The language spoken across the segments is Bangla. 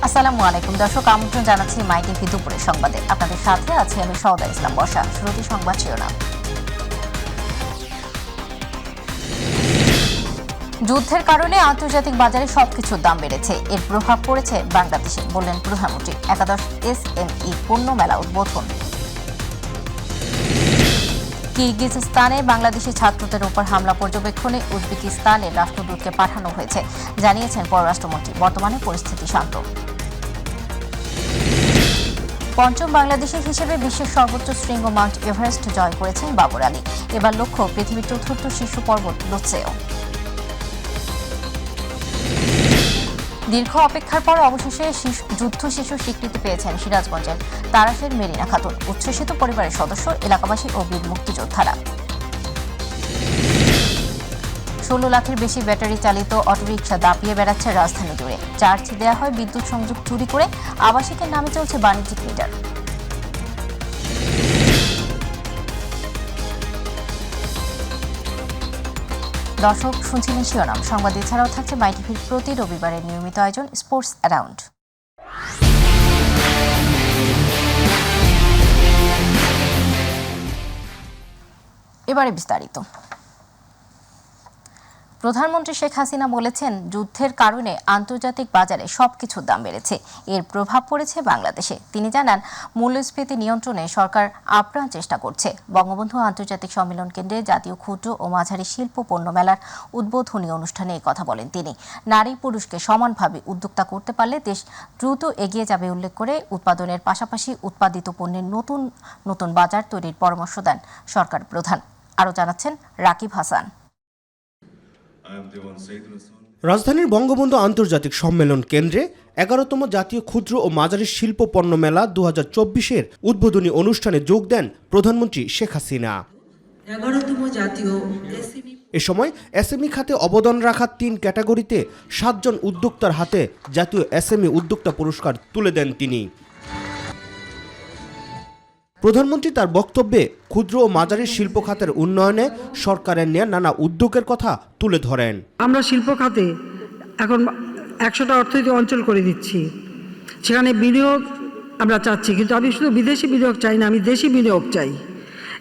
আসসালামু আলাইকুম দর্শক, আমন্ত্রণ জানাচ্ছি মাই টিভি দুপুরের সংবাদে। আপনাদের সাথে আছি আমি সওদা ইসলাম বর্ষা। শুরুতে সংবাদ শিরোনাম। যুদ্ধের কারণে আন্তর্জাতিক বাজারে সবকিছুর দাম বেড়েছে, এর প্রভাব পড়েছে বাংলাদেশে, বললেন প্রধানমন্ত্রী। একাদশ এসএমই পণ্য মেলা উদ্বোধন। কিরগিজস্তানে বাংলাদেশি ছাত্রদের উপর হামলা পর্যবেক্ষণে উজবেকিস্তানের রাষ্ট্রদূতকে পাঠানো হয়েছে, জানিয়েছেন পররাষ্ট্রমন্ত্রী। বর্তমানে পরিস্থিতি শান্ত। পঞ্চম বাংলাদেশি হিসেবে বিশ্বের সর্বোচ্চ শৃঙ্গ মাউন্ট এভারেস্ট জয় করেছেন বাবর আলী। এবার লক্ষ্য পৃথিবীর চতুর্থ শীর্ষ পর্বত লোৎসেও। দীর্ঘ অপেক্ষার পর অবশেষে যুদ্ধ শিশুর স্বীকৃতি পেয়েছেন সিরাজগঞ্জের তারাশের মেরিনা খাতুন। উচ্ছ্বসিত পরিবারের সদস্য, এলাকাবাসী ও বীর মুক্তিযোদ্ধারা। 16 লাখের বেশি ব্যাটারি চালিত অটোরিকশা দাপিয়ে বেড়াচ্ছে রাজধানী জুড়ে। চার্জ দেওয়া হয় বিদ্যুৎ সংযোগ চুরি করে। আবাসিকের নামে চলছে বাণিজ্যিক মিটার। দর্শক, শুনছিলেন শিরোনাম। সংবাদ এছাড়াও থাকছে মাই টিভির প্রতি রবিবারের নিয়মিত আয়োজন স্পোর্টস অ্যারাউন্ড। এবারে বিস্তারিত। প্রধানমন্ত্রী শেখ হাসিনা বলেছেন, যুদ্ধের কারণে আন্তর্জাতিক বাজারে সবকিছুর দাম বেড়েছে, এর প্রভাব পড়েছে বাংলাদেশে। তিনি জানান, মূল্যস্ফীতি নিয়ন্ত্রণে সরকার আপ্রাণ চেষ্টা করছে। বঙ্গবন্ধু আন্তর্জাতিক সম্মেলন কেন্দ্রে জাতীয় ক্ষুদ্র ও মাঝারি শিল্প পণ্য মেলার উদ্বোধনী অনুষ্ঠানে এই কথা বলেন তিনি। নারী পুরুষকে সমানভাবে উদ্যোক্তা করতে পারলে দেশ দ্রুত এগিয়ে যাবে উল্লেখ করে উৎপাদনের পাশাপাশি উৎপাদিত পণ্যের নতুন নতুন বাজার তৈরির পরামর্শ দেন সরকার প্রধান। আরও জানাচ্ছেন রাকিব হাসান। রাজধানীর বঙ্গবন্ধু আন্তর্জাতিক সম্মেলন কেন্দ্রে 11তম জাতীয় ক্ষুদ্র ও মাঝারি শিল্প পণ্য মেলা 2024-এর উদ্বোধনী অনুষ্ঠানে যোগ দেন প্রধানমন্ত্রী শেখ হাসিনা। এ সময় এসএমই খাতে অবদান রাখা 3 ক্যাটাগরিতে 7 জন উদ্যোক্তার হাতে জাতীয় এসএমই উদ্যোক্তা পুরস্কার তুলে দেন তিনি। প্রধানমন্ত্রী তার বক্তব্যে ক্ষুদ্র ও মাঝারি শিল্প খাতের উন্নয়নে সরকারের নেয়া নানা উদ্যোগের কথা তুলে ধরেন। আমরা শিল্প খাতে এখন 100টা অর্থনৈতিক অঞ্চল করে দিচ্ছি, সেখানে বিনিয়োগ আমরা চাচ্ছি, কিন্তু আমি শুধু বিদেশি বিনিয়োগ চাই না, আমি দেশি বিনিয়োগ চাই।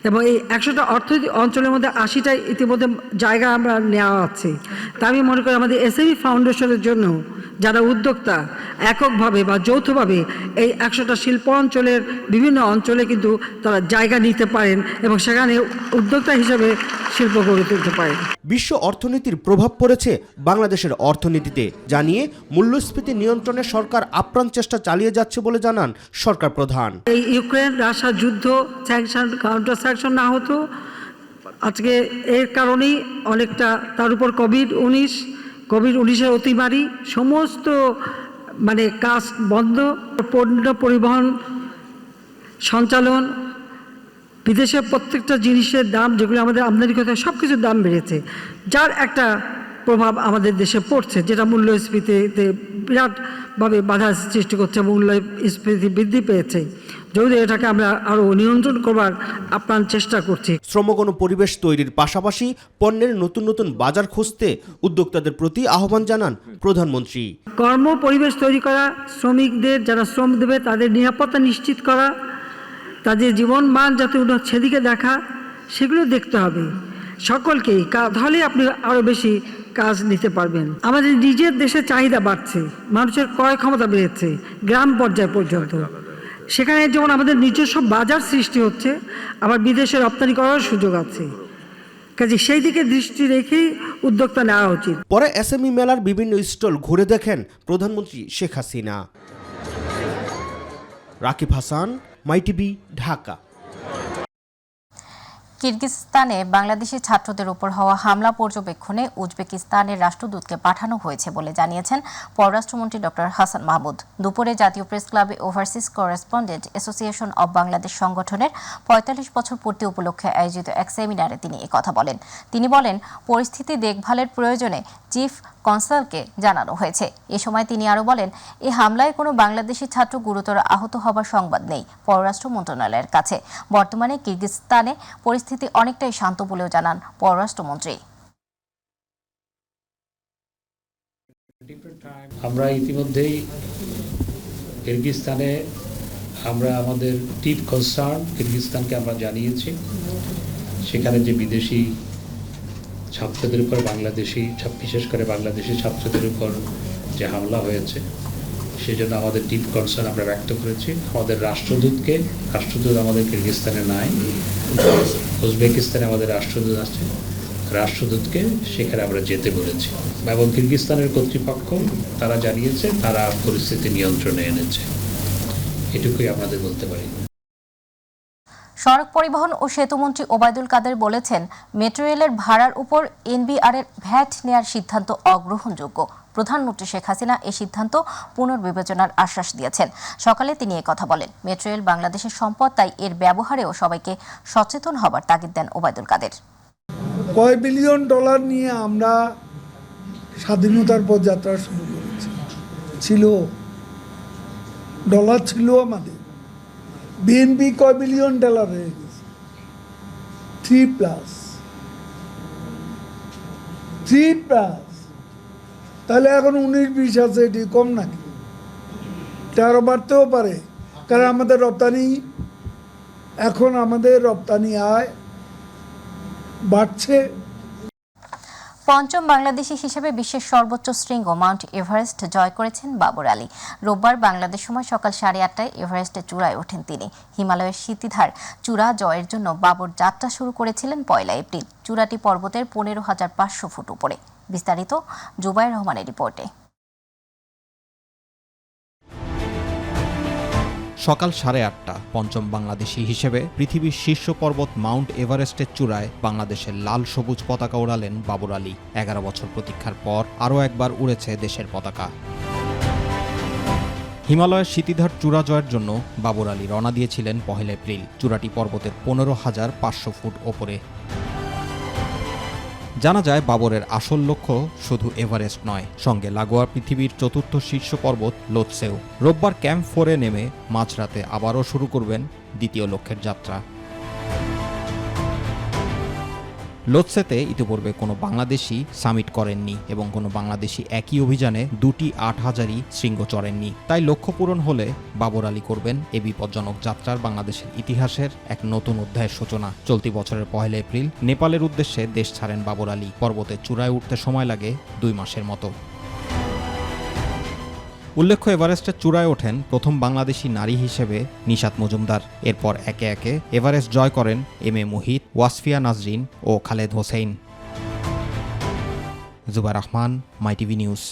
এবং এই 100টা অর্থনৈতিক অঞ্চলের মধ্যে 80টা ইতিমধ্যে জায়গা আমরা নেওয়া আছে। তা আমি মনে করি আমাদের এসএমই ফাউন্ডেশনের জন্য যারা উদ্যোক্তা এককভাবে বা যৌথভাবে এই 100টা শিল্প অঞ্চলের বিভিন্ন অঞ্চলে কিন্তু তারা জায়গা নিতে পারেন এবং সেখানে উদ্যোক্তা হিসেবে শিল্প গড়ে তুলতে পারেন। বিশ্ব অর্থনীতির প্রভাব পড়েছে বাংলাদেশের অর্থনীতিতে, জানিয়ে মূল্যস্ফীতি নিয়ন্ত্রণে সরকার আপ্রাণ চেষ্টা চালিয়ে যাচ্ছে বলে জানান সরকার প্রধান। এই ইউক্রেন রাশিয়া যুদ্ধ, স্যাংশন, কাউন্টার স্যাংশন না হতো, আজকে এর কারণেই অনেকটা, তার উপর কোভিড-19-এর অতিমারি, সমস্ত কাজ বন্ধ, পণ্য পরিবহন, সঞ্চালন, বিদেশের প্রত্যেকটা জিনিসের দাম যেগুলো আমাদের আমদানি করতে হয় সব কিছুর দাম বেড়েছে, যার একটা প্রভাব আমাদের দেশে পড়ছে, যেটা মূল্যস্ফীতিতে বিরাটভাবে বাধা সৃষ্টি করছে। মূল্যস্ফীতি বৃদ্ধি পেয়েছে, যদিও এটাকে আমরা আরও নিয়ন্ত্রণ করবার আপ্রাণ চেষ্টা করছি। শ্রমগণ পরিবেশ তৈরির পাশাপাশি পণ্যের নতুন নতুন বাজার খুঁজতে উদ্যোক্তাদের প্রতি আহ্বান জানান প্রধানমন্ত্রী। কর্ম পরিবেশ তৈরি করা, শ্রমিকদের যারা শ্রম দেবে তাদের নিরাপত্তা নিশ্চিত করা, তাদের জীবন মান যাতে উন্নত সেদিকে দেখা, সেগুলো দেখতে হবে সকলকেই। তাহলে আপনি আরও বেশি কাজ নিতে পারবেন। আমাদের নিজের দেশের চাহিদা বাড়ছে, মানুষের ক্রয় ক্ষমতা বেড়েছে গ্রাম পর্যায় পর্যন্ত, সেখানে যেমন আমাদের নিজস্ব বাজার সৃষ্টি হচ্ছে, আবার বিদেশে রপ্তানি করার সুযোগ আছে। কাজে সেই দিকে দৃষ্টি রেখেই উদ্যোক্তা নেওয়া উচিত। পরে এসএমই মেলার বিভিন্ন স্টল ঘুরে দেখেন প্রধানমন্ত্রী শেখ হাসিনা। রাকিব হাসান, মাই টিভি, ঢাকা। কিরগিজস্তানে বাংলাদেশি ছাত্রদের উপর হওয়া হামলা পর্যবেক্ষণে উজবেকিস্তানের রাষ্ট্রদূতকে পাঠানো হয়েছে বলে জানিয়েছেন পররাষ্ট্রমন্ত্রী ডক্টর হাসান মাহমুদ। দুপুরে জাতীয় প্রেস ক্লাবে overseas correspondent association of Bangladesh সংগঠনের ৪৫ বছর পূর্তি উপলক্ষে আয়োজিত এক সেমিনারে তিনি একথা বলেন। তিনি বলেন, পরিস্থিতি দেখভালের প্রয়োজনে চিফ কনসালকে জানানো হয়েছে। এ সময় তিনি আরও বলেন, এই হামলায় কোনো বাংলাদেশি ছাত্র গুরুতর আহত হবার সংবাদ নেই পররাষ্ট্র মন্ত্রণালয়ের কাছে। বর্তমানে কিরগিজস্তানে পরিস্থিতি অনেকটাই শান্ত বলেও জানান পররাষ্ট্রমন্ত্রী। আমরা ইতিমধ্যেই কিরগিজস্তানে আমরা আমাদের ডিপ কনসার্ন কিরগিজস্তানকে আমরা জানিয়েছি। সেখানে যে বিদেশি ছাত্রদের উপর বিশেষ করে বাংলাদেশি ছাত্রদের উপর যে হামলা হয়েছে সেজন্য আমাদের ডিপ কনসার্ন আমরা ব্যক্ত করেছি। আমাদের রাষ্ট্রদূত আমাদের কিরগিজস্তানে নাই, উজবেকিস্তানে আমাদের রাষ্ট্রদূত আছে, রাষ্ট্রদূতকে সেখানে আমরা যেতে বলেছি এবং কিরগিজস্তানের কর্তৃপক্ষ তারা জানিয়েছে তারা পরিস্থিতি নিয়ন্ত্রণে এনেছে। এটুকুই আমাদের বলতে পারি। সড়ক পরিবহন ও সেতুমন্ত্রী ওবায়দুল কাদের বলেছেন, মেট্রো রেলের ভাড়ার উপর এনবিআরের ভ্যাট নেয়ার সিদ্ধান্ত অগ্রহণযোগ্য। প্রধানমন্ত্রী শেখ হাসিনা এই সিদ্ধান্ত পুনর্বিবেচনার আশ্বাস দিয়েছেন। সকালে তিনি কথা বলেন, মেট্রো রেল বাংলাদেশের সম্পদ, তাই এর ব্যবহারেও সবাইকে সচেতন হবার তাগিদ দেন ওবায়দুল কাদের। কয় বিলিয়ন ডলার নিয়ে আমরা স্বাধীনতার পথযাত্রা শুরু করেছি, ডলার ছিল আমাদের। বিএনপি কয় বিলিয়ন ডলার হয়ে গেছে, 3+। তাহলে এখন 19-20 আছে, এটি কম নাকি? এটা আরো বাড়তেও পারে, কারণ আমাদের রপ্তানি আয় বাড়ছে। পঞ্চম বাংলাদেশি হিসেবে বিশ্বের সর্বোচ্চ শৃঙ্গ মাউন্ট এভারেস্ট জয় করেছেন বাবর আলী। রোববার বাংলাদেশ সময় সকাল 8:30টায় এভারেস্টের চূড়ায় ওঠেন তিনি। হিমালয়ের সিতিধার চূড়া জয়ের জন্য বাবর যাত্রা শুরু করেছিলেন 1 এপ্রিল। চূড়াটি পর্বতের 15,500 ফুট উপরে। বিস্তারিত জুবাইর রহমানের রিপোর্টে। সকাল 8:30টা পঞ্চম বাংলাদেশি হিসেবে পৃথিবীর শীর্ষ পর্বত মাউন্ট এভারেস্টের চূড়ায় বাংলাদেশের লাল সবুজ পতাকা ওড়ালেন বাবর আলী। 11 বছর প্রতীক্ষার পর আরও একবার উড়েছে দেশের পতাকা। হিমালয়ের সিতিধার চূড়া জয়ের জন্য বাবর আলী রওনা দিয়েছিলেন 1 এপ্রিল। চূড়াটি পর্বতের 15,500 ফুট ওপরে। জানা যায়, বাবরের আসল লক্ষ্য শুধু এভারেস্ট নয়, সঙ্গে লাগোয়া পৃথিবীর 4র্থ শীর্ষ পর্বত লোৎসেও। রোববার ক্যাম্প 4-এ নেমে মাঝরাতে আবারও শুরু করবেন দ্বিতীয় লক্ষ্যের যাত্রা। লোৎসেতে ইতিপূর্বে কোনো বাংলাদেশি সামিট করেননি এবং কোনো বাংলাদেশি একই অভিযানে 2টি 8,000ই শৃঙ্গ চড়েননি। তাই লক্ষ্য পূরণ হলে বাবর আলী করবেন এ বিপজ্জনক যাত্রার বাংলাদেশের ইতিহাসের এক নতুন অধ্যায়ের সূচনা। চলতি বছরের 1 এপ্রিল নেপালের উদ্দেশ্যে দেশ ছাড়েন বাবর আলী। পর্বতের চূড়ায় উঠতে সময় লাগে 2 মাসের মতো। উল্লেখ্য, এভারেস্টের চূড়ায় ওঠেন প্রথম বাংলাদেশি নারী হিসেবে নিশাত মজুমদার। এরপর একে একে এভারেস্ট জয় করেন M A Muhith, Wasfia Nazrin O Khaled Hossain. Jubair Rahman, my TV news.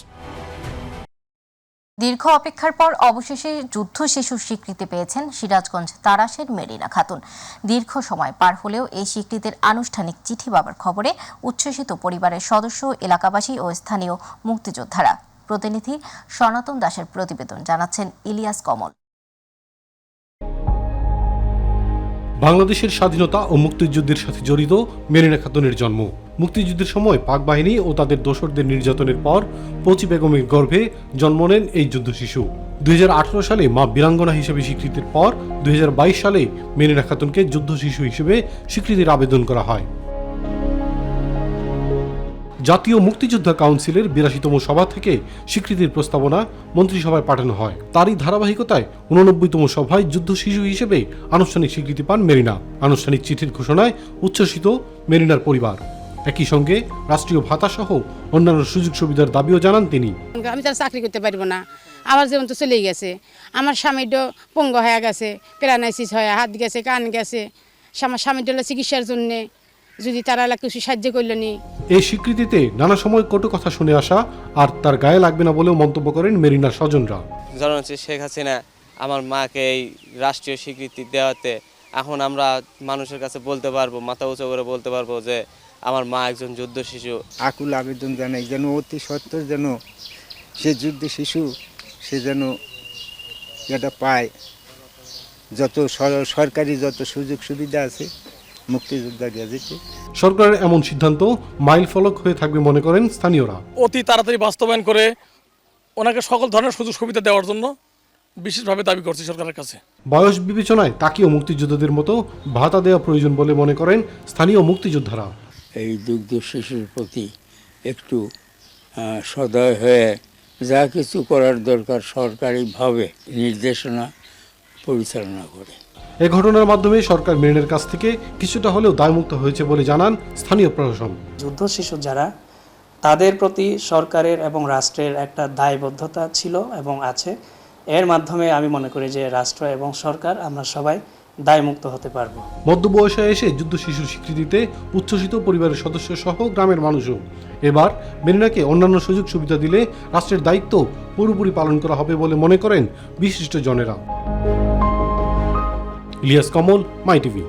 দীর্ঘ অপেক্ষার পর অবশেষে যুদ্ধ শিশুর স্বীকৃতি পেয়েছেন সিরাজগঞ্জ তারাশের মেরিনা খাতুন। দীর্ঘ সময় পার হলেও এই স্বীকৃতির আনুষ্ঠানিক চিঠি পাবার খবরে উচ্ছ্বসিত পরিবারের সদস্য, এলাকাবাসী ও স্থানীয় মুক্তিযোদ্ধারা। প্রতিনিধি সনাতন দাসের প্রতিবেদন, জানাচ্ছেন ইলিয়াস কমল। বাংলাদেশের স্বাধীনতা ও মুক্তিযুদ্ধের সাথে জড়িত মেরিনা খাতুনের জন্ম। মুক্তিযুদ্ধের সময় পাক বাহিনী ও তাদের দোসরদের নির্যাতনের পর পচি বেগমের গর্ভে জন্ম নেন এই যুদ্ধ শিশু। 2018 সালে মা বীরাঙ্গনা হিসেবে স্বীকৃতির পর 2022 সালে মেরিনা খাতুনকে যুদ্ধ শিশু হিসেবে স্বীকৃতির আবেদন করা হয়। জাতীয় মুক্তিযোদ্ধা কাউন্সিলের 82তম সভা থেকে স্বীকৃতির প্রস্তাবনা মন্ত্রিসভায় পাঠানো হয়। তারই ধারাবাহিকতায় 89তম সভায় যুদ্ধ শিশু হিসেবে আনুষ্ঠানিক স্বীকৃতি পান মেরিনা। আনুষ্ঠানিক চিঠির ঘোষণায় উচ্ছ্বসিত মেরিনার পরিবার। একই সঙ্গে রাষ্ট্রীয় ভাতা সহ অন্যান্য সুযোগ সুবিধার দাবিও জানান তিনি। আমি তার চাকরি করতে পারব না, আমার জীবন তো চলেই গেছে। আমার স্বামীটা পঙ্গ হয়ে গেছে, প্যারালাইসিস হয়ে হাত গেছে, কান গেছে। আমার স্বামীটা চিকিৎসার জন্যে যদি তারা কিছু সাহায্য করলেনি। এই স্বীকৃতিতে নানা সময় কটু কথা শুনে আসা আর তার গায়ে লাগবে না বলেও মন্তব্য করেন মেরিনার স্বজনরা। জননেত্রী শেখ হাসিনা আমার মাকে এই রাষ্ট্রীয় স্বীকৃতি দেওয়াতে এখন আমরা মানুষের কাছে বলতে পারবো, মাথা উঁচু করে বলতে পারবো যে আমার মা একজন যুদ্ধ শিশু। আকুল আবেদন জানাই যেন অতি সত্বর যেন সে যুদ্ধ শিশু সে যেন এটা পায়। যত সরকারি যত সুযোগ সুবিধা আছে মুক্তিযোদ্ধা গেজেটে। সরকারের এমন সিদ্ধান্ত মাইল ফলক হয়ে থাকবে মনে করেন স্থানীয়রা। অতি তাড়াতাড়ি বাস্তবায়ন করে ওনাকে সকল ধরনের সুযোগ সুবিধা দেওয়ার জন্য বিশেষভাবে দাবি করছি সরকারের কাছে। বয়স বিবেচনায় তাকেও মুক্তিযোদ্ধাদের মতো ভাতা দেওয়া প্রয়োজন বলে মনে করেন স্থানীয় মুক্তিযোদ্ধারা। এই দুগ্ধ শিশুর প্রতি একটু সদয় হয়ে যা কিছু করার দরকার সরকারিভাবে নির্দেশনা পরিচালনা করে। এ ঘটনার মাধ্যমে সরকার মেরিনের কাছ থেকে কিছুটা হলেও দায়মুক্ত হয়েছে বলে জানান স্থানীয় প্রশাসন। যুদ্ধ শিশু যারা, তাদের প্রতি সরকারের এবং রাষ্ট্রের একটা দায়বদ্ধতা ছিল এবং আছে। এর মাধ্যমে আমি মনে করি যে রাষ্ট্র এবং সরকার আমরা সবাই দায়মুক্ত হতে পারবো। মধ্যবয়সে এসে যুদ্ধ শিশুর স্বীকৃতিতে উচ্ছ্বসিত পরিবারের সদস্য সহ গ্রামের মানুষও। এবার মেরিনাকে অন্যান্য সুযোগ সুবিধা দিলে রাষ্ট্রের দায়িত্ব পুরোপুরি পালন করা হবে বলে মনে করেন বিশিষ্ট জনেরা। ইলিয়াস কমল, মাই টিভি।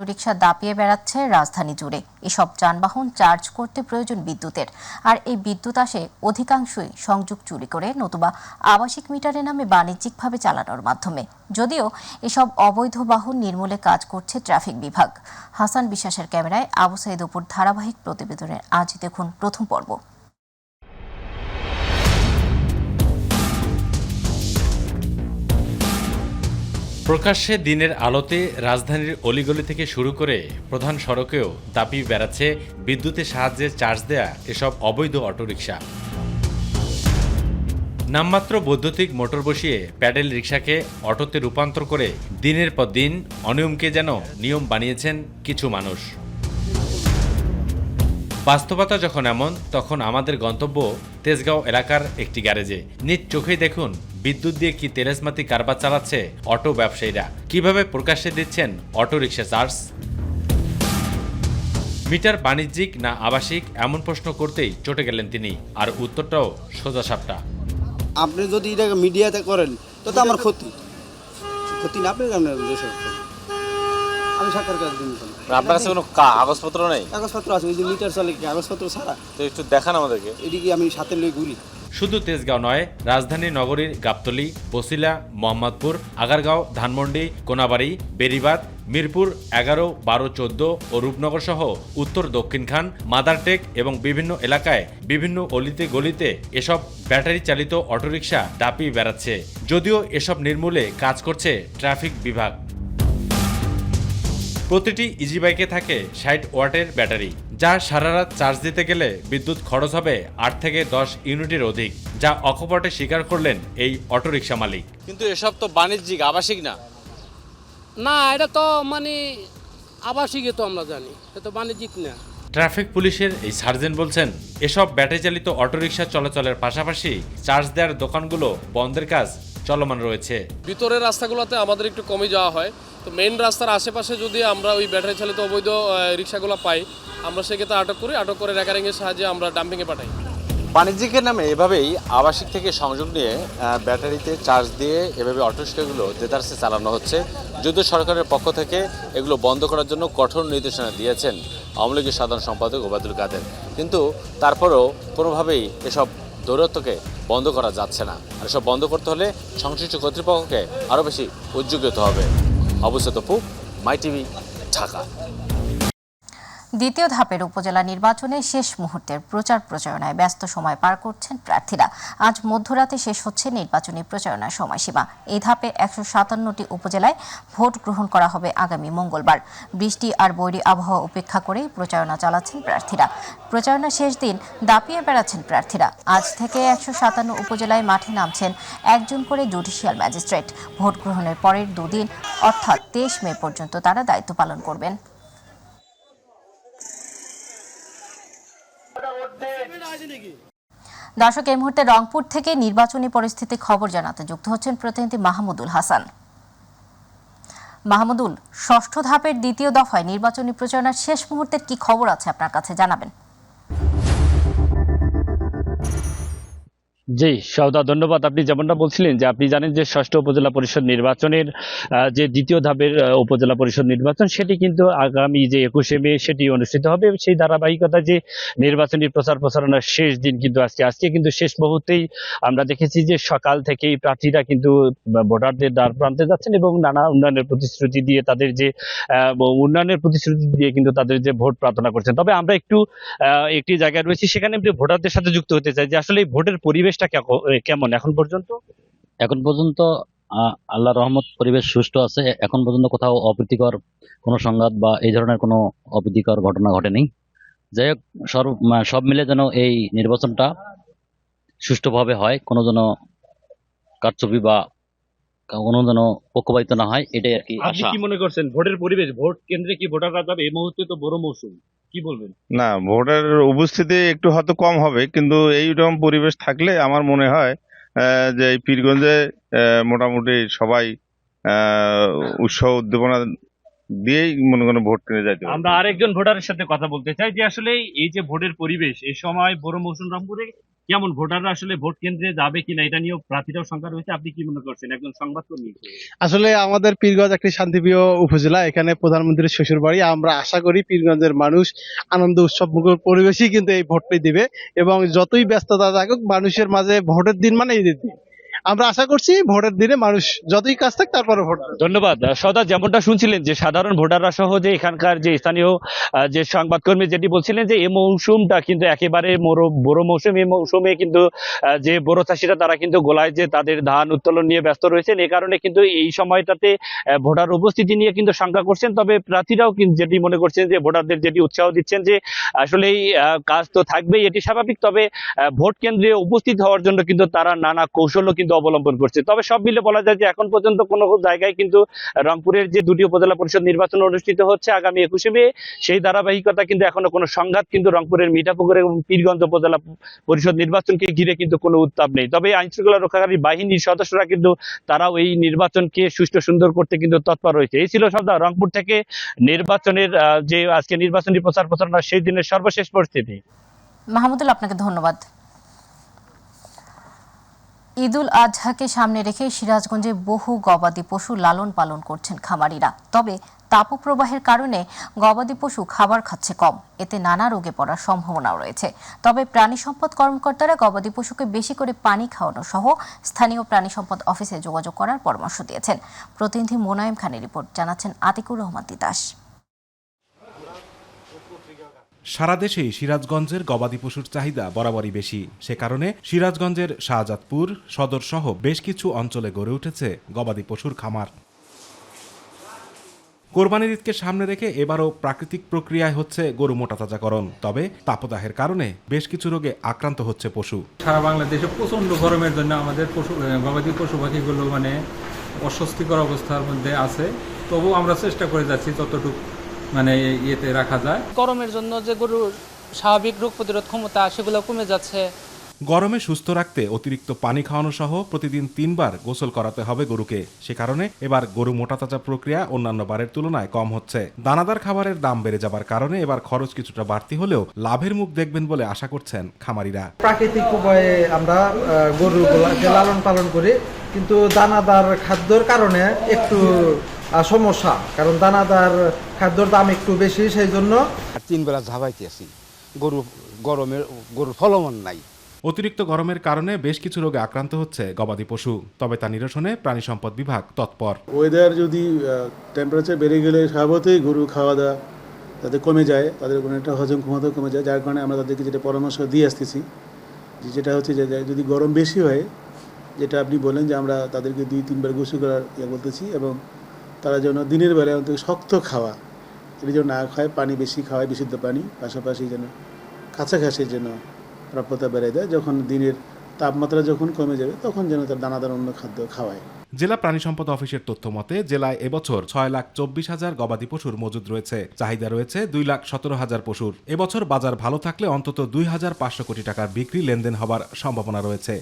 রিকশা দাপিয়ে বেড়াচ্ছে রাজধানী জুড়ে। এসব যানবাহন চার্জ করতে প্রয়োজন বিদ্যুতের, আর এই বিদ্যুৎ আসে অধিকাংশই সংযোগ চুরি করে নতুবা আবাসিক মিটারের নামে বাণিজ্যিকভাবে চালানোর মাধ্যমে। যদিও এসব অবৈধ বাহন নির্মূলে কাজ করছে ট্রাফিক বিভাগ। হাসান বিশ্বাসের ক্যামেরায় আবু সাইদ উপর ধারাবাহিক প্রতিবেদনের আজ দেখুন প্রথম পর্ব। প্রকাশ্যে দিনের আলোতে রাজধানীর অলিগলি থেকে শুরু করে প্রধান সড়কেও দাপিয়ে বেড়াচ্ছে বিদ্যুতের সাহায্যে চার্জ দেয়া এসব অবৈধ অটোরিকশা। নামমাত্র বৈদ্যুতিক মোটর বসিয়ে প্যাডেল রিকশাকে অটোতে রূপান্তর করে দিনের পর দিন অনিয়মকে যেন নিয়ম বানিয়েছেন কিছু মানুষ। বাস্তবতা যখন এমন, তখন আমাদের গন্তব্য তেজগাঁও এলাকার একটি গ্যারেজে। নিজ চোখেই দেখুন বিদ্যুৎ দিয়ে কি তেলেসমাতি কারবার চালাচ্ছে অটো ব্যবসায়ীরা। কিভাবে প্রকাশ্যে দিচ্ছেন অটো রিকশা চার্জ। মিটার বাণিজ্যিক না আবাসিক এমন প্রশ্ন করতেই চটে গেলেন তিনি, আর উত্তরটাও সোজাসাপটা। আপনি যদি এটাকে মিডিয়াতে করেন তো আমার ক্ষতি না, আপনি আমি সাক্ষাৎ কাজ দিন। আপনার কাছে কোনো কাগজপত্র নেই? কাগজপত্র আছে, ওই যে মিটার চলে, কাগজপত্র ছাড়া। তো একটু দেখান আমাদেরকে। এদিকে আমি সাথে লই ঘুরি। শুধু তেজগাঁও নয়, রাজধানী নগরীর গাবতলী, বসিলা, মোহাম্মদপুর, আগারগাঁও, ধানমন্ডি, কোনাবাড়ি, বেরিবাদ, মিরপুর 11, 12, 14 ও রূপনগর সহ উত্তর দক্ষিণখান, মাদারটেক এবং বিভিন্ন এলাকায় বিভিন্ন অলিতে গলিতে এসব ব্যাটারি চালিত অটোরিকশা দাপিয়ে বেড়াচ্ছে। যদিও এসব নির্মূলে কাজ করছে ট্রাফিক বিভাগ। প্রতিটি ইজি বাইকে থাকে 60 ওয়াটের ব্যাটারি, যা সারা রাত চার্জ দিতে গেলে বিদ্যুৎ খরচ হবে 8 থেকে 10 ইউনিটের অধিক, যা অকপটে স্বীকার করলেন এই অটোরিকশা মালিক। কিন্তু এসব তো বাণিজ্যিক, আবাসিক না। না, এটা তো মানে আবাসিকই তো আমরা জানি, এটা তো বাণিজ্যিক না। ট্রাফিক পুলিশের এই সার্জেন্ট বলছেন, এসব ব্যাটারি চালিত অটোরিকশা চলাচলের পাশাপাশি চার্জ দেওয়ার দোকানগুলো বন্ধের কাজ চলমান রয়েছে। ভিতরের রাস্তাগুলোতে আমাদের একটু কমে যাওয়া হয়, তো মেইন রাস্তার আশেপাশে যদি আমরা ওই ব্যাটারি চালিত অবৈধ রিক্সাগুলো পাই, আমরা সেক্ষেত্রে আটক করে রেকারিংয়ের সাহায্যে আমরা ডাম্পিংয়ে পাঠাই। বাণিজ্যিকের নামে এভাবেই আবাসিক থেকে সংযোগ নিয়ে ব্যাটারিতে চার্জ দিয়ে এভাবে অটোরিকশাগুলো দেদারসে চালানো হচ্ছে। যদিও সরকারের পক্ষ থেকে এগুলো বন্ধ করার জন্য কঠোর নির্দেশনা দিয়েছেন আওয়ামী লীগের সাধারণ সম্পাদক ওবায়দুল কাদের, কিন্তু তারপরেও কোনোভাবেই এসব দৌরাত্ম্যকে বন্ধ করা যাচ্ছে না। আর এসব বন্ধ করতে হলে সংশ্লিষ্ট কর্তৃপক্ষকে আরও বেশি উদ্যোগী হতে হবে। অবশ্যই তপু, মাই টিভি, ঢাকা। দ্বিতীয় ধাপের উপজেলা নির্বাচনে শেষ মুহূর্তের প্রচার প্রচারণায় ব্যস্ত সময় পার করছেন প্রার্থীরা। আজ মধ্যরাতে শেষ হচ্ছে নির্বাচনী প্রচারণার সময়সীমা। এই ধাপে 157টি উপজেলায় ভোট গ্রহণ করা হবে আগামী মঙ্গলবার। বৃষ্টি আর বৈরী আবহাওয়া উপেক্ষা করেই প্রচারণা চালাচ্ছেন প্রার্থীরা। প্রচারণার শেষ দিন দাপিয়ে বেড়াচ্ছেন প্রার্থীরা। আজ থেকে 157 উপজেলায় মাঠে নামছেন একজন করে জুডিশিয়াল ম্যাজিস্ট্রেট। ভোট গ্রহণের পরের দুদিন অর্থাৎ 23 মে পর্যন্ত তারা দায়িত্ব পালন করবেন। দর্শক, এই মুহূর্তে রংপুর থেকে নির্বাচনী পরিস্থিতি খবর জানাতে যুক্ত হচ্ছেন প্রতিনিধি মাহমুদুল হাসান। মাহমুদুল, ষষ্ঠ ধাপের দ্বিতীয় দফায় নির্বাচনী প্রচারণার শেষ মুহূর্তের কি খবর আছে আপনার কাছে, জানাবেন। জি সৌদা, ধন্যবাদ। আপনি যেমনটা বলছিলেন যে আপনি জানেন যে ষষ্ঠ উপজেলা পরিষদ নির্বাচনের যে দ্বিতীয় ধাপের উপজেলা পরিষদ নির্বাচন, সেটি কিন্তু আগামী যে 21শে মে সেটি অনুষ্ঠিত হবে। সেই ধারাবাহিকতা যে নির্বাচনী প্রচারণার শেষ দিন কিন্তু আজকে কিন্তু শেষ মুহূর্তেই আমরা দেখেছি যে সকাল থেকেই প্রার্থীরা কিন্তু ভোটারদের দ্বার প্রান্তে যাচ্ছেন এবং নানা উন্নয়নের প্রতিশ্রুতি দিয়ে কিন্তু তাদের যে ভোট প্রার্থনা করছেন। তবে আমরা একটি জায়গায় রয়েছি, সেখানে ভোটারদের সাথে যুক্ত হতে চাই যে আসলে এই ভোটের পরিবেশটা কেমন এখন পর্যন্ত। আল্লাহ রহমত পরিবেশ সুষ্ঠু আছে। এখন পর্যন্ত কোথাও অপ্রীতিকর কোনো সংঘাত বা এই ধরনের কোনো অপ্রীতিকর ঘটনা ঘটেনি। যাই হোক সব মিলে যেন এই নির্বাচনটা সুষ্ঠুভাবে হয়, কোনো যেন কারচুপি বা কোনো যেন পক্ষপাতিত্ব না হয়, এটাই আর কি আপনি আশা। কি মনে করছেন ভোটের পরিবেশ, ভোট কেন্দ্রে কি ভোটাররা যাবে? এই মুহূর্তে তো বড় মৌসুম, কি বলবেন? না, ভোটের উপস্থিতি একটু হয়তো কম হবে, কিন্তু এইরকম পরিবেশ থাকলে আমার মনে হয় যে এই পীরগঞ্জে মোটামুটি সবাই উৎসাহ উদ্দীপনা দিয়েই মনে করেন ভোট কেন্দ্রে যাইতে পারবে। আমরা আরেকজন ভোটারের সাথে কথা বলতে চাই যে আসলে এই যে ভোটের পরিবেশ, এই সময় বড় মৌসুম রংপুরে কেমন, ভোটাররা আসলে ভোট কেন্দ্রে যাবে কিনা এটা নিয়েও প্রার্থীরাও সংখ্যা রয়েছে, আপনি কি মনে করছেন একজন সংবাদকর্মী? আসলে আমাদের পীরগঞ্জ একটি শান্তিপ্রিয় উপজেলা, এখানে প্রধানমন্ত্রীর শ্বশুর বাড়ি। আমরা আশা করি পীরগঞ্জের মানুষ আনন্দ উৎসব মুখর পরিবেশই কিন্তু এই ভোটটাই দিবে, এবং যতই ব্যস্ততা থাকুক মানুষের মাঝে ভোটের দিন মানে ঈদের দিন। আমরা আশা করছি ভোটের দিনে মানুষ যতই কাজ থাক তারপরে ভোট দেবে। ধন্যবাদ। সদা যেমনটা শুনছিলেন যে সাধারণ ভোটাররা সহ যে এখানকার যে স্থানীয় যে সংবাদকর্মী যেটি বলছিলেন যে এই মৌসুমটা কিন্তু একেবারে বড় মৌসুম। এই মৌসুমে কিন্তু যে বড় চাষিরা তারা কিন্তু গোলায় যে তাদের ধান উত্তোলন নিয়ে ব্যস্ত রয়েছেন, এই কারণে কিন্তু এই সময়টাতে ভোটার উপস্থিতি নিয়ে কিন্তু শঙ্কা করছেন। তবে প্রার্থীরাও কিন্তু যেটি মনে করছেন যে ভোটারদের যেটি উৎসাহ দিচ্ছেন যে আসলে এই কাজ তো থাকবেই, এটি স্বাভাবিক। তবে ভোট কেন্দ্রে উপস্থিত হওয়ার জন্য কিন্তু তারা নানা কৌশলও কিন্তু অবলম্বন করছে। তবে সব মিলে বলা যায় যে এখন পর্যন্ত কোনো জায়গায় কিন্তু রংপুরের যে দুটি উপজেলা পরিষদ নির্বাচন অনুষ্ঠিত হচ্ছে আগামী 21 মে, সেই ধারাবাহিকতা কিন্তু এখনো কোনো সংঘাত কিন্তু রংপুরের মিঠাপুকুর এবং পীরগঞ্জ উপজেলা পরিষদ নির্বাচনকে ঘিরে কিন্তু কোনো উত্তাপ নেই। তবে আইন শৃঙ্খলা রক্ষাকারী বাহিনীর সদস্যরা কিন্তু তারাও এই নির্বাচনকে সুষ্ঠু সুন্দর করতে কিন্তু তৎপর রয়েছে। এই ছিল সদা রংপুর থেকে নির্বাচনের যে আজকে নির্বাচনী প্রচার প্রচারণা সেই দিনের সর্বশেষ পরিস্থিতি। মাহমুদুল, আপনাকে ধন্যবাদ। ঈদুল আজহাকে সামনে রেখে সিরাজগঞ্জে বহু গবাদি পশু লালন পালন করছেন খামারিরা। তবে তাপপ্রবাহের কারণে গবাদি পশু খাবার খাচ্ছে কম, এতে নানা রোগে পড়ার সম্ভাবনাও রয়েছে। তবে প্রাণী সম্পদ কর্মকর্তারা গবাদি পশুকে বেশি করে পানি খাওয়ানো সহ স্থানীয় প্রাণী সম্পদ অফিসে যোগাযোগ করার পরামর্শ দিয়েছেন। প্রতিনিধি মোনায়েম খানের রিপোর্ট, জানাচ্ছেন আতিকুর রহমান তিতাস। সারা দেশেই সিরাজগঞ্জের গবাদি পশুর চাহিদা বরাবরই বেশি। সে কারণে সিরাজগঞ্জের শাহজাদপুর সদর সহ বেশ কিছু অঞ্চলে গড়ে উঠেছে গবাদি পশুর খামার। কোরবানির ঈদকে সামনে রেখে এবারও প্রাকৃতিক প্রক্রিয়ায় হচ্ছে গরু মোটাতাজাকরণ। তবে তাপদাহের কারণে বেশ কিছু রোগে আক্রান্ত হচ্ছে পশু। সারা বাংলাদেশে প্রচন্ড গরমের জন্য আমাদের গবাদি পশু পাখিগুলো অস্বস্তিকর অবস্থার মধ্যে আছে। তবু আমরা চেষ্টা করে যাচ্ছি যতটুকু ইয়েতে রাখা যায়। গরমের জন্য যে গরুর স্বাভাবিক রোগ প্রতিরোধ ক্ষমতা সেগুলো কমে যাচ্ছে। গরমে সুস্থ রাখতে অতিরিক্ত পানি খাওয়ানো সহ প্রতিদিন 3 বার গোসল করাতে হবে গরুকে। সে কারণে এবার গরু মোটাতাজা প্রক্রিয়া অন্যান্য বারের তুলনায় কম হচ্ছে। দানাদার খাবারের দাম বেড়ে যাবার কারণে এবার খরচ কিছুটা বাড়তি হলেও লাভের মুখ দেখবেন বলে আশা করছেন খামারিরা। প্রাকৃতিক উপায়ে আমরা গরুগুলোকে লালন পালন করি, কিন্তু দানাদার খাদ্যর কারণে একটু সমস্যা, কারণ দানাদার খাদ্যর দাম একটু বেশি, সেই জন্য 3 বেলা ঝাবাইতে আছি। গরুর ফলন নাই। অতিরিক্ত গরমের কারণে বেশ কিছু রোগে আক্রান্ত হচ্ছে গবাদি পশু। তবে তা নিরসনে প্রাণী সম্পদ বিভাগ তৎপর। ওয়েদার যদি টেম্পারেচার বেড়ে গেলে স্বভাবতই গরু খাওয়া দাওয়া তাদের কমে যায়, তাদের কোনো একটা হজম ক্ষমতাও কমে যায়। যার কারণে আমরা তাদেরকে যেটা পরামর্শ দিয়ে আসতেছি যেটা হচ্ছে যে যদি গরম বেশি হয়, যেটা আপনি বলেন যে আমরা তাদেরকে 2-3 বার গোসল করার বলতেছি, এবং তারা যেন দিনের বেলায় অন্তত শক্ত খাওয়া এটা যেন না খায়, পানি বেশি খাওয়ায়, বিশুদ্ধ পানি, পাশাপাশি যেন কাছাকাছির জন্য প্রাপ্যতা বেড়ে দেয়। যখন দিনের তাপমাত্রা যখন কমে যাবে তখন যেন তার দানাদার অন্য খাদ্য খাওয়ায়। জেলা প্রাণী সম্পদ অফিসের তথ্য মতে জেলায় এবছর 6,24,000 গবাদি পশুর মজুদ রয়েছে। চাহিদা রয়েছে 2,17,000 পশুর। এবছর বাজার ভালো থাকলে অন্তত 2,500 কোটি টাকার বিক্রি লেনদেন হবার সম্ভাবনা রয়েছে।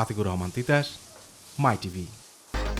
আতিকুর রহমান তিতাস, মাই টিভি।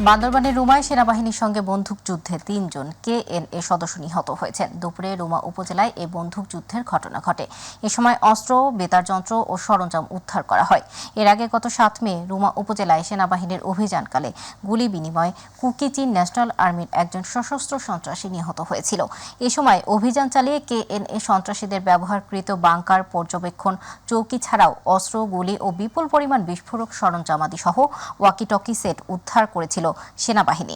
বান্দরবানের রুমায় সেনাবাহিনীর সঙ্গে বন্দুকযুদ্ধে 3 জন KNA সদস্য নিহত হয়েছেন। দুপুরে রুমা উপজেলায় এই বন্দুকযুদ্ধের ঘটনা ঘটে। এ সময় অস্ত্র, বেতার যন্ত্র ও সরঞ্জাম উদ্ধার করা হয়। এর আগে গত 7 মে রুমা উপজেলায় সেনাবাহিনীর অভিযানকালে গুলি বিনিময়ে কুকিচি ন্যাশনাল আর্মির একজন সশস্ত্র সন্ত্রাসী নিহত হয়েছিল। এ সময় অভিযান চালিয়ে KNA সন্ত্রাসীদের ব্যবহারকৃত বাংকার, পর্যবেক্ষণ চৌকি ছাড়াও অস্ত্র, গুলি ও বিপুল পরিমাণ বিস্ফোরক সরঞ্জামাদি সহ ওয়াকি-টকি সেট উদ্ধার করেছিল সেনাবাহিনী।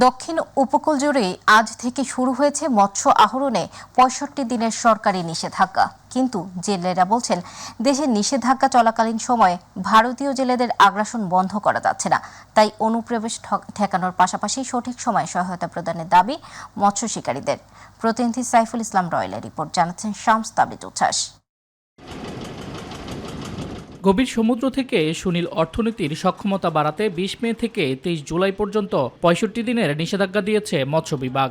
দক্ষিণ উপকূল জুড়ে আজ থেকে শুরু হয়েছে মৎস্য আহরণে ৬৫ দিনের সরকারি নিষেধাজ্ঞা। কিন্তু জেলেরা বলছেন, দেশের নিষেধাজ্ঞা চলাকালীন সময়ে ভারতীয় জেলেদের আগ্রাসন বন্ধ করা যাচ্ছে না। তাই অনুপ্রবেশ ঠেকানোর পাশাপাশি সঠিক সময়ে সহায়তা প্রদানের দাবি মৎস্য শিকারীদের। প্রতিনিধি সাইফুল ইসলাম রয়েলের রিপোর্ট, জানাচ্ছেন শামস তাবরিজ উচ্ছ্বাস। গভীর সমুদ্র থেকে সুনীল অর্থনীতির সক্ষমতা বাড়াতে ২০ মে থেকে ২৩ জুলাই পর্যন্ত ৬৫ দিনের নিষেধাজ্ঞা দিয়েছে মৎস্য বিভাগ।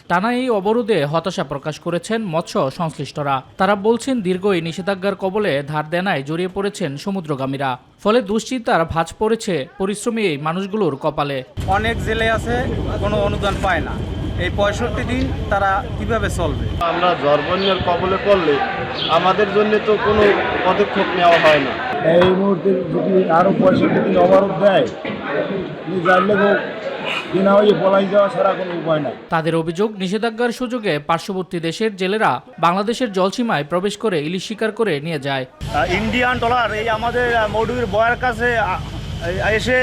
টানা এই অবরোধে হতাশা প্রকাশ করেছেন মৎস্য সংশ্লিষ্টরা। তারা বলছেন, দীর্ঘ এই নিষেধাজ্ঞার কবলে ধার দেনায় জড়িয়ে পড়েছেন সমুদ্রগামীরা। ফলে দুশ্চিন্তার ভাঁজ পড়েছে পরিশ্রমী এই মানুষগুলোর কপালে। অনেক জেলে আছে, কোনো অনুদান পায় না। এই ৬৫ দিন তারা কিভাবে চলবে? আমরা ঝড়বন্যার কবলে পড়লে আমাদের জন্য তো কোনো পদক্ষেপ নেওয়া হয় না। এই মুহূর্তে যদি আরো ৬৫ দিন অবরোধ দেয়, তাদের অভিযোগ, নিষেধাজ্ঞার সুযোগে পার্শ্ববর্তী দেশের জেলেরা বাংলাদেশের জলসীমায় প্রবেশ করে ইলিশ শিকার করে নিয়ে যায়। ইন্ডিয়ান ডলার এই আমাদের মৌডুবির বয়ের কাছে এসে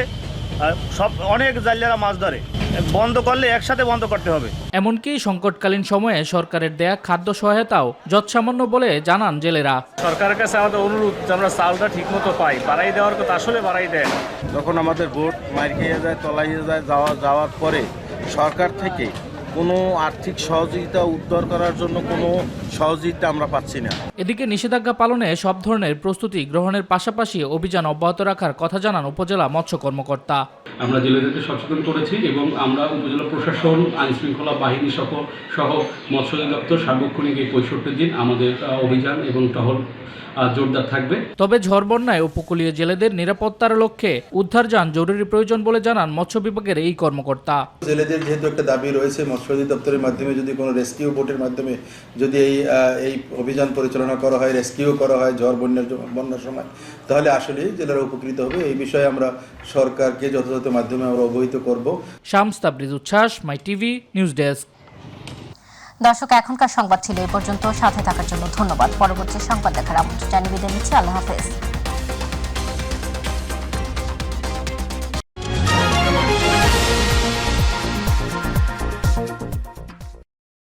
সব অনেক জালেরা মাছ ধরে। বন্ধ করলে একসাথে বন্ধ করতে হবে। এমনকি সংকটকালীন সময়ে সরকারের দেয়া খাদ্য সহায়তাও যৎসামান্য বলে জানান জেলেরা। সরকারের কাছে আমাদের অনুরোধ যে আমরা চালটা ঠিকমতো পাই, বাড়াই দেওয়ার কথা আসলে বাড়াই দেয় না। যখন আমাদের বোট মার খেয়ে যায়, তলাইয়ে যায়, যাওয়ার পরে সরকার থেকে কোনো আর্থিক সহযোগিতা উদ্ধার করার জন্য কোনো সহযোগিতা আমরা পাচ্ছি না। এদিকে নিষেধাজ্ঞা পালনে সব ধরনের প্রস্তুতি গ্রহণের পাশাপাশি অভিযান অব্যাহত রাখার কথা জানান উপজেলা মৎস্য কর্মকর্তা। আমরা জেলেদেরকে সচেতন করেছি এবং আমরা উপজেলা প্রশাসন, আইনশৃঙ্খলা বাহিনী সহ মৎস্য দপ্তর সার্বক্ষণিক এই ৬৫ দিন আমাদের অভিযান এবং টহল জোরদার থাকবে। তবে ঝড় বন্যায় উপকূলীয় জেলেদের নিরাপত্তার লক্ষ্যে উদ্ধারযান জরুরি প্রয়োজন বলে জানান মৎস্য বিভাগের এই কর্মকর্তা। জেলেদের যেহেতু একটা দাবি রয়েছে, মৎস্য দপ্তরের মাধ্যমে যদি কোনো রেস্কিউ বোটের মাধ্যমে যদি এই অভিযান পরিচালনা করা হয়, রেস্কিউ করা হয় বন্যার সময়, তাহলে আসলেই জেলেরা উপকৃত হবে। এই বিষয়ে আমরা সরকারকে যথাযথ মাধ্যমে আমরা অবহিত করব। শামস তাবরিজ উচ্ছ্বাস, মাই টিভি নিউজ ডেস্ক। দর্শক, এখনকার সংবাদ ছিল এই পর্যন্ত। সাথে থাকার জন্য ধন্যবাদ। পরবর্তী সংবাদ দেখার আমন্ত্রণ জানিয়ে বিদায় নিচ্ছি। আল্লাহ হাফেজ।